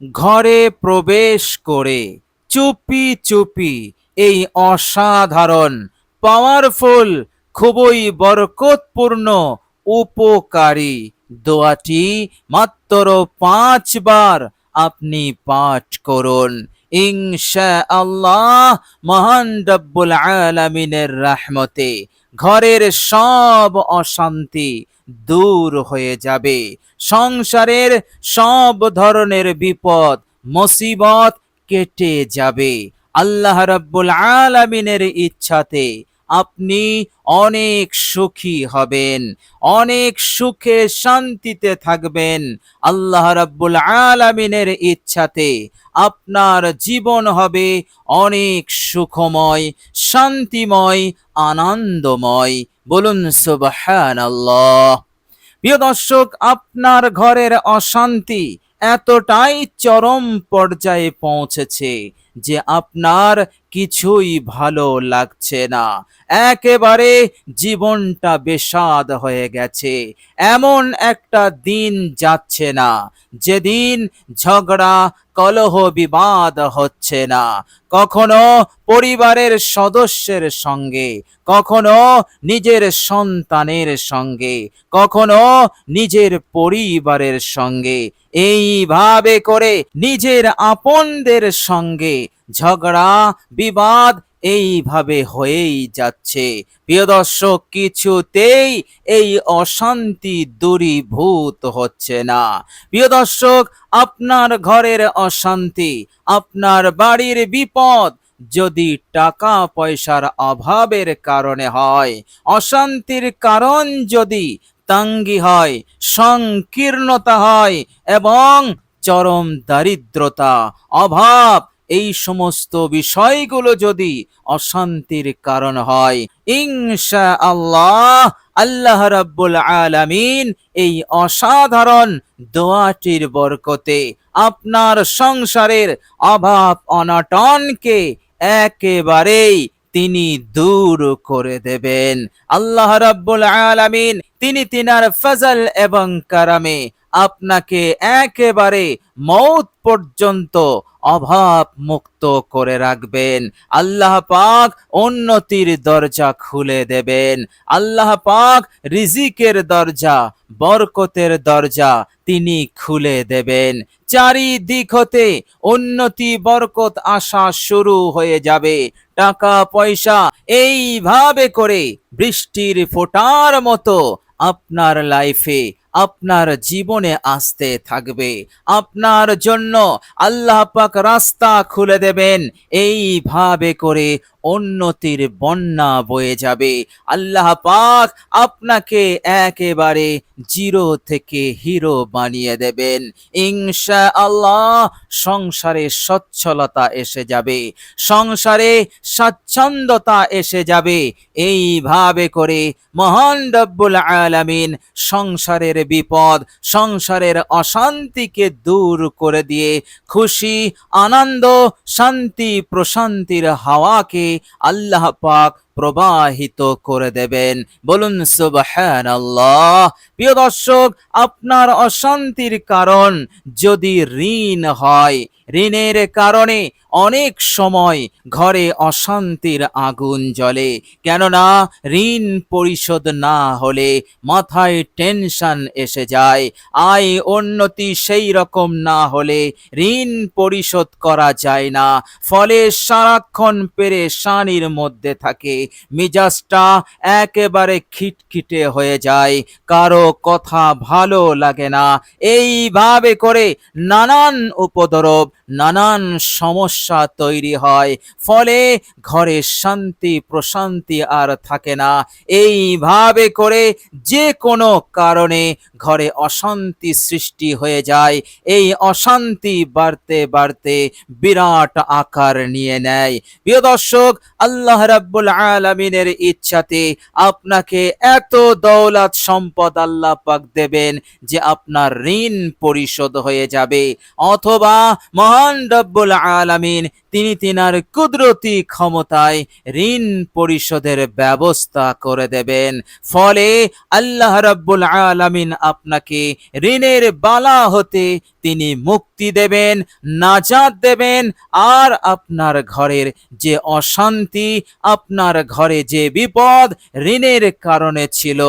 ঘরে প্রবেশ করে চুপি চুপি এই অসাধারণ পাওয়ারফুল খুবই বরকতপূর্ণ উপকারী দোয়াটি মাত্র 5 বার আপনি পাঠ করুন। ইনশাআল্লাহ মহান রব্বুল আলামিনের রহমতে ঘরের সব অশান্তি দূর হয়ে যাবে। সংসারের সব ধরনের বিপদ মুসিবত কেটে যাবে। আল্লাহ রাব্বুল আলামিনের ইচ্ছাতে আপনি অনেক সুখী হবেন, অনেক সুখে শান্তিতে থাকবেন। আল্লাহ রাব্বুল আলামিনের ইচ্ছাতে আপনার জীবন হবে অনেক সুখময়, শান্তিময়, আনন্দময়। বলুন সুবহানাল্লাহ। প্রিয় দর্শক, আপনার ঘরের অশান্তি এতটাই চরম পর্যায়ে পৌঁছেছে যে আপনার কিছুই ভালো লাগছে না, একেবারে জীবনটা বেস্বাদ হয়ে গেছে। এমন একটা দিন যাচ্ছে না যেদিন ঝগড়া কলহ বিবাদ হচ্ছে না। কখনো পরিবারের সদস্যের সঙ্গে, কখনো নিজের সন্তানের সঙ্গে, কখনো নিজের পরিবারের সঙ্গে, এইভাবে করে নিজের আপনদের সঙ্গে ঝগড়া বিবাদ এইভাবে হয়েই যাচ্ছে। প্রিয় দর্শক, কিছুতেই এই অশান্তি দূরীভূত হচ্ছে না। প্রিয় দর্শক, আপনার ঘরের অশান্তি, আপনার বাড়ির বিপদ যদি টাকা পয়সার অভাবের কারণে হয়, অশান্তির কারণ যদি তাঙ্গি হয়, সংকীর্ণতা হয় এবং চরম দারিদ্রতা, অভাব, এই সমস্ত বিষয়গুলো যদি অশান্তির কারণ হয়, ইনশাআল্লাহ আল্লাহ রাব্বুল আলামিন এই অসাধারণ দোয়াটির বরকতে আপনার সংসারের অভাব অনটনকে একেবারেই তিনি দূর করে দেবেন। আল্লাহ রাব্বুল আলামিন তিনি তিনার ফজল এবং কারামে আপনাকে একেবারে মৌত পর্যন্ত অভাব মুক্ত করে রাখবেন। আল্লাহ পাক উন্নতির দরজা খুলে দেবেন। আল্লাহ পাক রিজিকের দরজা, বরকতের দরজা তিনি খুলে দেবেন। চারিদিক হতে উন্নতি বরকত আসা শুরু হয়ে যাবে। টাকা পয়সা এইভাবে করে বৃষ্টির ফোঁটার মতো আপনার লাইফে, আপনার জীবনে আসতে থাকবে। আপনার জন্য আল্লাহ পাক রাস্তা খুলে দেবেন। এইভাবে করে উন্নতির বন্যা বয়ে যাবে। আল্লাহ পাক আপনাকে একেবারে জিরো থেকে হিরো বানিয়ে দেবেন। ইনশাআল্লাহ সংসারে সচ্ছলতা এসে যাবে, সংসারে স্বাচ্ছন্দ্যতা এসে যাবে। এইভাবে করে মহান রব্বুল আলামিন সংসারের বিপদ, সংসারের অশান্তিকে দূর করে দিয়ে খুশি, আনন্দ, শান্তি, প্রশান্তির হাওয়াকে আল্লাহ পাক প্রবাহিত করে দেবেন। বলুন সুবহানাল্লাহ। প্রিয় দর্শক, আপনার অশান্তির কারণ যদি ঋণ হয়, ঋণের কারণে অনেক সময় ঘরে অশান্তির আগুন জ্বলে। কেননা ঋণ পরিশোধ না হলে মাথায় টেনশন এসে যায়। আয় উন্নতি সেই রকম না হলে ঋণ পরিশোধ করা যায় না। ফলে সারাক্ষণ পেরেশানির মধ্যে থাকে, মিজাজটা একেবারে খিটখিটে হয়ে যায়, কারো কথা ভালো লাগে না। এইভাবে করে নানান উপদ্রব, নানান সমস্যা তৈরি হয়। ফলে ঘরে শান্তি প্রশান্তি আর থাকে না। এইভাবে করে যে কোনো কারণে ঘরে অশান্তি সৃষ্টি হয়ে যায়। এই অশান্তি বাড়তে বাড়তে বিরাট আকার নিয়ে নেয়। প্রিয় দর্শক, আল্লাহ রাব্বুল আলামিনের ইচ্ছাতে আপনাকে এত দৌলত সম্পদ আল্লাহ পাক দেবেন যে আপনার ঋণ পরিশোধ হয়ে যাবে। অথবা মহান রব্বুল আলামিন তিনি তিনার কুদরতি ক্ষমতায় ঋণ পরিশোধের ব্যবস্থা করে দেবেন। ফলে আল্লাহ রাব্বুল আলামিন আপনাকে ঋণের বালা হতে তিনি মুক্তি দেবেন, নাজাত দেবেন, আর আপনার ঘরের যে অশান্তি, আপনার ঘরে যে বিপদ ঋণের কারণে ছিল,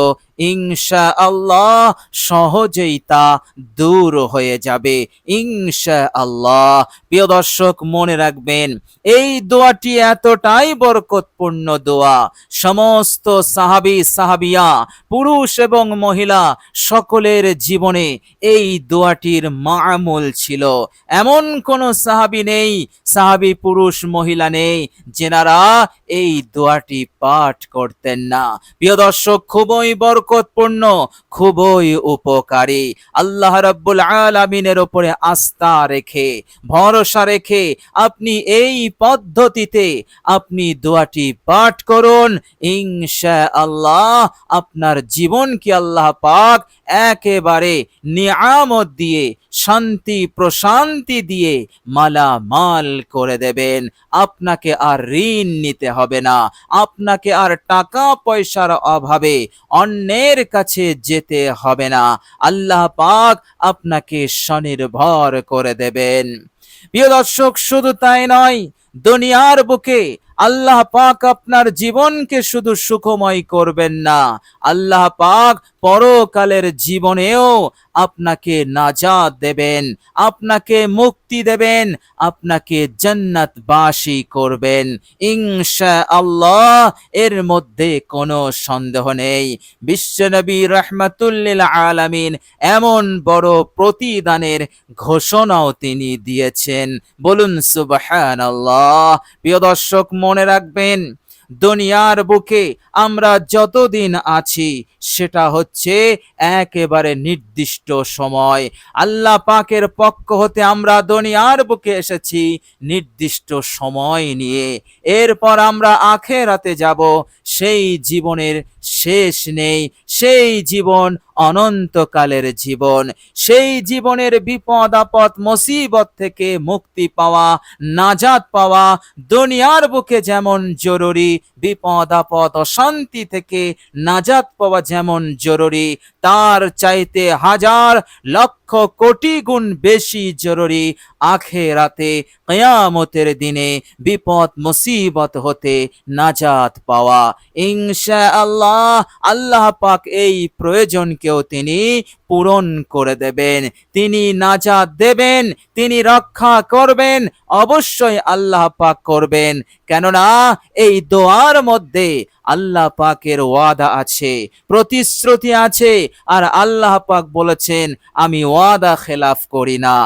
ইনশাআল্লাহ সহজেই তা দূর হয়ে যাবে ইনশাআল্লাহ। প্রিয় দর্শক, মনে রাখবেন এই দোয়াটি এতটাই বরকতপূর্ণ দোয়া, সমস্ত সাহাবী সাহাবিয়া পুরুষ এবং মহিলা সকলের জীবনে এই দোয়াটির মামুল ছিল। এমন কোন সাহাবী নেই, সাহাবী পুরুষ মহিলা নেই যেনারা এই দোয়াটি পাঠ করতেন না। প্রিয় দর্শক, খুবই বরকতপূর্ণ, খুবই উপকারী। আল্লাহ রাব্বুল আলামিনের উপরে আস্থা রেখে, ভরসা রেখে আপনি এই পদ্ধতিতে আপনি দোয়াটি পাঠ করুন। ইনশাআল্লাহ আপনার জীবনকে আল্লাহ পাক একেবারে নিয়ামত দিয়ে, শান্তি প্রশান্তি দিয়ে মালামাল করে দেবেন। আপনাকে আর ঋণ নিতে হবে না, আপনাকে আর টাকা পয়সার অভাবে অন্যের কাছে যেতে হবে না। আল্লাহ পাক আপনাকে স্বনির্ভর করে দেবেন। প্রিয় দর্শক, শুধু তাই নয়, দুনিয়ার বুকে আল্লাহ পাক আপনার জীবনকে শুধু সুখময় করবেন না, আল্লাহ পাক পরকালের জীবনেও আপনাকে নাজাত দেবেন, আপনাকে মুক্তি দেবেন, আপনাকে জান্নাতবাসী করবেন ইনশাআল্লাহ। এর মধ্যে কোনো সন্দেহ নেই। বিশ্বনবী রাহমাতুল লিল আলামিন এমন বড় প্রতিদানের ঘোষণাও তিনি দিয়েছেন। বলুন সুবহানাল্লাহ। প্রিয় দর্শক, মনে রাখবেন দুনিয়ার বুকে আমরা যতদিন আছি সেটা হচ্ছে একেবারে নির্দিষ্ট সময়। আল্লাহ পাকের পক্ষ হতে আমরা দুনিয়ার বুকে এসেছি নির্দিষ্ট সময় নিয়ে। এরপর আমরা আখিরাতে যাব, সেই জীবনের শেষ নেই, সেই জীবন অনন্তকালের জীবন। সেই জীবনের বিপদ আপদ মুসিবত থেকে মুক্তি পাওয়া, নাজাত পাওয়া দুনিয়ার বুকে যেমন জরুরি, বিপদ আপদ অশান্তি থেকে নাজাত পাওয়া যেমন জরুরি, তার চাইতে হাজার লক্ষ কোটি গুণ বেশি জরুরি আখিরাতে কিয়ামতের দিনে বিপদ মুসিবত হতে নাজাত পাওয়া ইনশাআল্লাহ। আল্লাহ পাক এই প্রয়োজনকেও তিনি পূরণ করে দেবেন, তিনি নাজাত দেবেন, তিনি রক্ষা করবেন, অবশ্যই আল্লাহ পাক করবেন। কেননা এই দোয়ার মধ্যে আল্লাহ পাকের ওয়াদা আছে, প্রতিশ্রুতি আছে, আর আল্লাহ পাক বলেছেন আমি ওয়াদা খেলাফ করি না।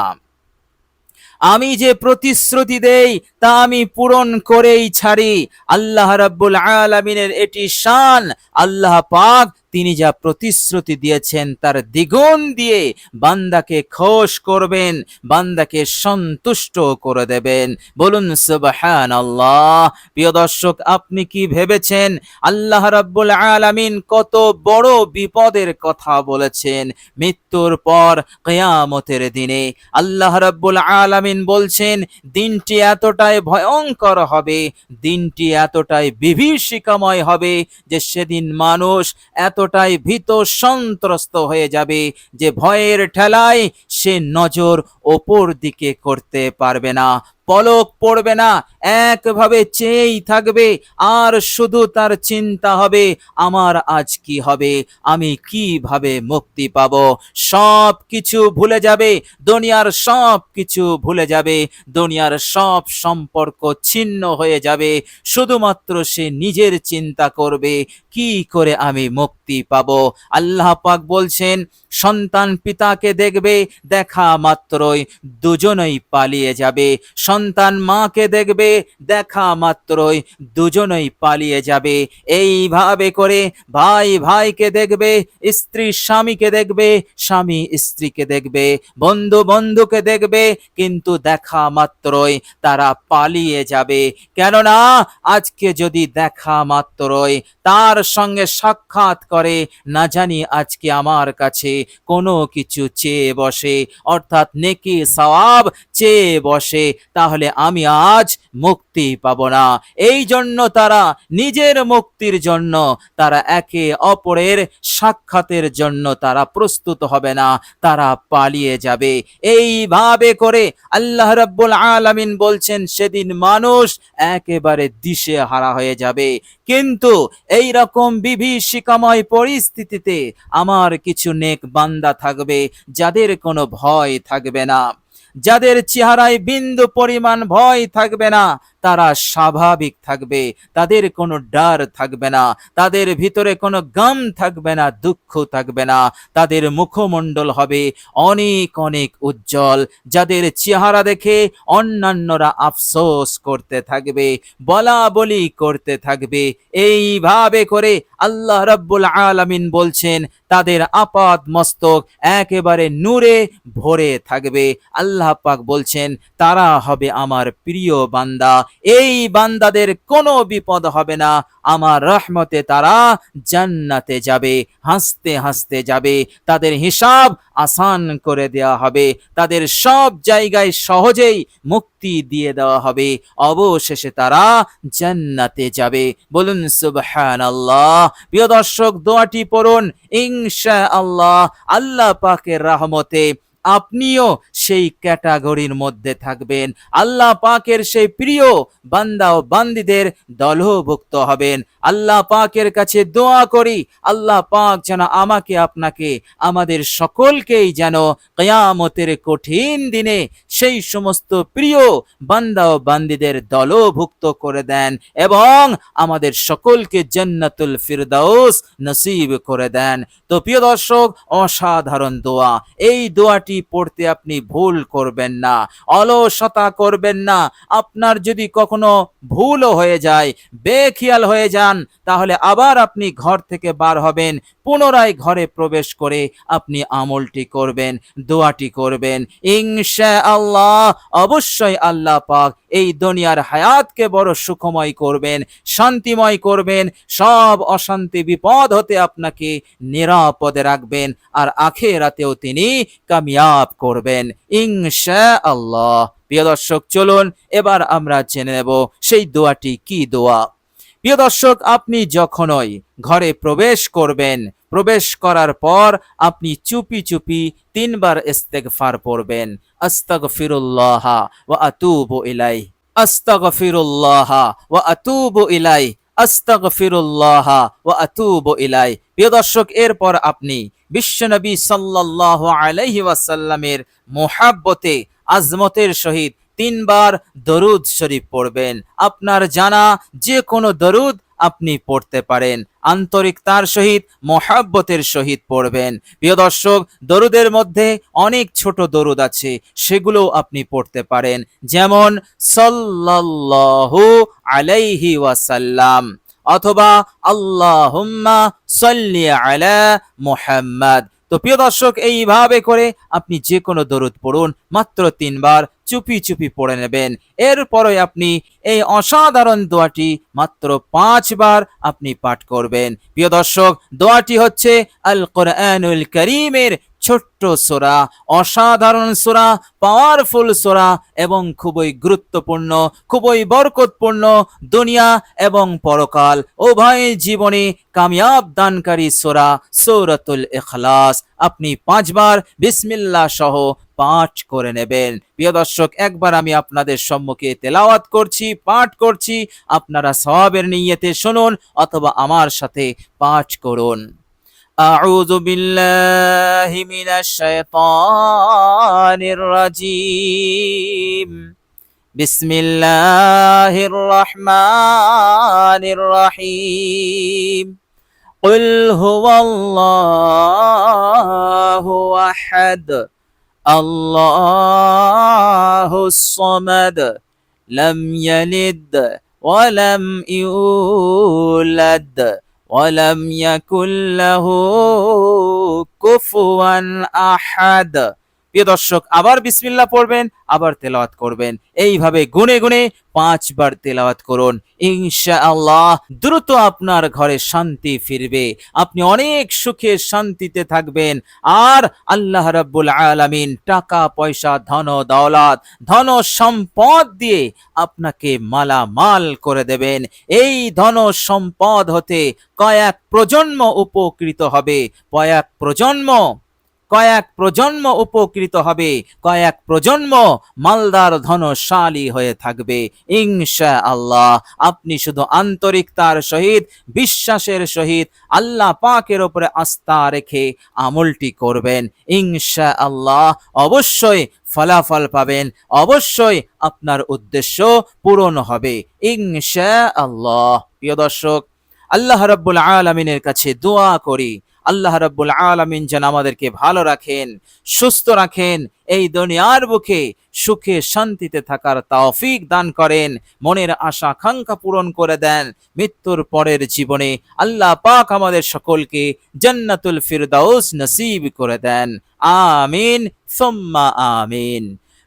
আমি যে প্রতিশ্রুতি দেই তা আমি পূরণ করেই ছাড়ি। আল্লাহ রাব্বুল আলামিনের এটি শান। আল্লাহ পাক তিনি যা প্রতিশ্রুতি দিয়েছেন তার দ্বিগুণ দিয়ে বান্দাকে খুশ করবেন, বান্দাকে সন্তুষ্ট করে দেবেন। বলুন সুবহানাল্লাহ। প্রিয় দর্শক, আপনি কি ভেবেছেন আল্লাহ রাব্বুল আলামিন কত বড় বিপদের কথা বলেছেন? মৃত্যুর পর কিয়ামতের দিনে আল্লাহ রাব্বুল আলামিন বলছেন দিনটি এতটাই ভয়ঙ্কর হবে, দিনটি এতটাই বিভীষিকাময় হবে যে সেদিন মানুষ এতটাই ভীত সন্ত্রস্ত হয়ে যাবে যে ভয়ের ঠেলায় সে নজর ওপর দিকে করতে পারবে না, পলক পড়বে না, একভাবে চেয়েই থাকবে। আর শুধু তার চিন্তা হবে আমার আজ কি হবে, আমি কিভাবে মুক্তি পাবো। সব কিছু ভুলে যাবে, দুনিয়ার সব কিছু ভুলে যাবে, দুনিয়ার সব সম্পর্ক ছিন্ন হয়ে যাবে। শুধুমাত্র সে নিজের চিন্তা করবে কি করে আমি মুক্তি পাবো। আল্লাহ পাক বলছেন সন্তান পিতাকে দেখবে, দেখা মাত্রই দুজনেই পালিয়ে যাবে। সন্তান মাকে দেখবে, দেখা মাত্রই দুজনেই পালিয়ে যাবে। এইভাবে করে ভাই ভাইকে দেখবে, স্ত্রী স্বামীকে দেখবে, স্বামী স্ত্রীকে দেখবে, বন্ধু বন্ধুকে দেখবে, কিন্তু দেখা মাত্রই তারা পালিয়ে যাবে। কেননা আজকে যদি দেখা মাত্রই তার সঙ্গে সাক্ষাৎ করে, না জানি আজকে আমার কাছে কোনো কিছু চেয়ে বসে, অর্থাৎ নেকি সওয়াব চেয়ে বসে, তাহলে আমি আজ মুক্তি পাব না। এই জন্য তারা নিজের মুক্তির জন্য, তারা একে অপরের সাক্ষাতের জন্য তারা প্রস্তুত হবে না, তারা পালিয়ে যাবে। এইভাবে করে আল্লাহ রাব্বুল আলামিন বলছেন সেদিন মানুষ একেবারে দিশেহারা হয়ে যাবে। কিন্তু এই রকম বিভীষিকাময় পরিস্থিতিতে আমার কিছু নেক বান্দা থাকবে, যাদের কোনো ভয় থাকবে না, যাদের চেহারায় বিন্দু পরিমাণ ভয় থাকবে না, তারা স্বাভাবিক থাকবে, তাদের কোনো ডর থাকবে না, তাদের ভিতরে কোনো গম থাকবে না, দুঃখ থাকবে না, তাদের মুখমণ্ডল হবে অনেক অনেক উজ্জ্বল, যাদের চেহারা দেখে অন্যান্যরা আফসোস করতে থাকবে, বলা বলি করতে থাকবে। এইভাবে করে আল্লাহ রাব্বুল আলামিন বলছেন তাদের আপাদ মস্তক একেবারে নূরে ভরে থাকবে। আল্লাহ পাক বলছেন তারা হবে আমার প্রিয় বান্দা, এই বান্দাদের কোনো বিপদ হবে না, আমার রহমতে তারা জান্নাতে যাবে, হাসতে হাসতে যাবে, তাদের হিসাব আসান করে দেওয়া হবে, তাদের সব জায়গায় সহজেই মুক্তি দিয়ে দেওয়া হবে, অবশেষে তারা জান্নাতে যাবে। বলুন সুবহানাল্লাহ। প্রিয় দর্শক, দোয়াটি পড়ুন, ইনশাআল্লাহ আল্লাহ পাকের রহমতে আপনিও সেই ক্যাটাগরির মধ্যে থাকবেন, আল্লাহ পাকের সেই প্রিয় বান্দা ও বান্দীদের দলভুক্ত হবেন। আল্লাহ পাকের কাছে দোয়া করি, আল্লাহ পাক যেন আমাকে আপনাকে আমাদের সকলকেই যেন কিয়ামতের কঠিন দিনে সেই সমস্ত প্রিয় বান্দা ও বান্দীদের দলভুক্ত করে দেন এবং আমাদের সকলকে জান্নাতুল ফিরদাউস নসিব করে দেন। তো প্রিয় দর্শক, অসাধারণ দোয়া, এই দোয়াটি পড়তে আপনি ভুল করবেন না, অলসতা করবেন না। আপনার যদি কখনো ভুলও হয়ে যায়, বেখিয়াল হয়ে যান, তাহলে আবার আপনি ঘর থেকে বার হবেন, পুনরায় ঘরে প্রবেশ করে আপনি আমলটি করবেন, দোয়াটি করবেন। ইনশাআল্লাহ অবশ্যই আল্লাহ পাক এই দুনিয়ার হায়াতকে বড় সুখময় করবেন, শান্তিময় করবেন, সব অশান্তি বিপদ হতে আপনাকে নিরাপদে রাখবেন, আর আখিরাতেও তিনি কামিয়াব করবেন ইনশাআল্লাহ। প্রিয় দর্শক, চলুন এবার আমরা জেনে নেব সেই দোয়াটি কি দোয়া। প্রিয় দর্শক, আপনি যখনই ঘরে প্রবেশ করবেন, প্রবেশ করার পর আপনি চুপি চুপি 3 বার ইস্তেগফার পড়বেন। আস্তাগফিরুল্লাহ ওয়া আতুবু ইলাইহি, আস্তাগফিরুল্লাহ ওয়া আতুবু ইলাইহি, আস্তাগফিরুল্লাহ ওয়া আতুবু ইলাইহি। প্রিয় দর্শক, এরপর আপনি বিশ্বনবী সাল্লাল্লাহু আলাইহি ওয়াসাল্লামের মুহাব্বতে আজমতের সহিত 3 বার দরুদ শরীফ পড়বেন। আপনার জানা যে কোনো দরুদ আপনি পড়তে পারেন, আন্তরিকতার সহিত মহাব্বতের সহিত পড়বেন। প্রিয় দর্শক, দরুদের মধ্যে অনেক ছোট দরুদ আছে, সেগুলো আপনি পড়তে পারেন, যেমন সাল্লাল্লাহু আলাইহি ওয়াসাল্লাম অথবা আল্লাহুম্মা সাল্লি আলা মুহাম্মাদ। তো প্রিয় দর্শক, এইভাবে করে আপনি যে কোনো দরুদ পড়ুন, মাত্র 3 বার চুপি চুপি পড়ে নেবেন। এরপরে আপনি এই অসাধারণ দোয়াটি মাত্র 5 বার আপনি পাঠ করবেন। প্রিয় দর্শক, দোয়াটি হচ্ছে আল কোরআনুল কারীমের ছোট্ট সূরা, অসাধারণ সূরা, পাওয়ারফুল সূরা এবং খুবই গুরুত্বপূর্ণ, খুবই বরকতপূর্ণ, দুনিয়া এবং পরকাল উভয় জীবনে কামিয়াব দানকারী সূরা সূরাতুল ইখলাস। আপনি 5 বার বিসমিল্লাহ সহ পাঠ করে নেবেন। প্রিয় দর্শক, একবার আমি আপনাদের সম্মুখে তেলাওয়াত করছি, পাঠ করছি, আপনারা সওয়াবের নিয়তে শুনুন অথবা আমার সাথে পাঠ করুন। আউযু বিল্লাহি মিনাশ শাইতানির রাজীম। বিসমিল্লাহির রহমানির রহিম। কুল হুয়াল্লাহু আহাদ, আল্লাহুস সামাদ, লাম ইয়ালিদ ওয়া লাম ইউলাদ ওয়া লাম ইয়াকুল লাহু কুফুয়ান আহাদ। প্রিয় দর্শক, আবার বিসমিল্লাহ পড়বেন, আবার তেলাওয়াত করবেন। এইভাবে গুনে গুনে 5 বার তেলাওয়াত করুন। ইনশাআল্লাহ দ্রুত আপনার ঘরে শান্তি ফিরবে, আপনি অনেক সুখে শান্তিতে থাকবেন। আর আল্লাহ রাব্বুল আলামিন টাকা পয়সা, ধন দৌলত, ধন সম্পদ দিয়ে আপনাকে মালামাল করে দেবেন। এই ধন সম্পদ হতে কয়েক প্রজন্ম উপকৃত হবে, কয়েক প্রজন্ম উপকৃত হবে, কয়েক প্রজন্ম মালদার ধনশালী হয়ে থাকবে ইনশাআল্লাহ। আপনি শুধু আন্তরিকতার সহিত, বিশ্বাসের সহিত আল্লাহ পাকের উপরে আস্থা রেখে আমলটি করবেন, ইনশাআল্লাহ অবশ্যই ফলাফল পাবেন, অবশ্যই আপনার উদ্দেশ্য পূরণ হবে ইনশাআল্লাহ। প্রিয় দর্শক, আল্লাহ রাব্বুল আলামিনের কাছে দোয়া করি, আল্লাহ রাব্বুল আলামিন যেন আমাদেরকে ভালো রাখেন, সুস্থ রাখেন, এই দুনিয়ার বুকে সুখে শান্তিতে থাকার তৌফিক দান করেন, মনের আশা আকাঙ্ক্ষা পূরণ করে দেন। মৃত্যুর পরের জীবনে আল্লাহ পাক আমাদের সকলকে জান্নাতুল ফিরদাউস নসিব করে দেন। আমিন সুম্মা আমিন।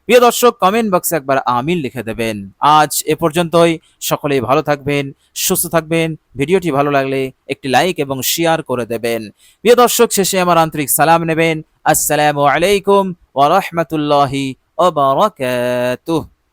প্রিয় দর্শক, কমেন্ট বক্সে একবার আমিন লিখে দেবেন। আজ এ পর্যন্তই। সকলেই ভালো থাকবেন, সুস্থ থাকবেন। ভিডিওটি ভালো লাগলে একটি লাইক এবং শেয়ার করে দেবেন। প্রিয় দর্শক, শেষে আমার আন্তরিক সালাম নেবেন। আসসালামু আলাইকুম ওয়া রাহমাতুল্লাহি ওয়া বারাকাতুহু।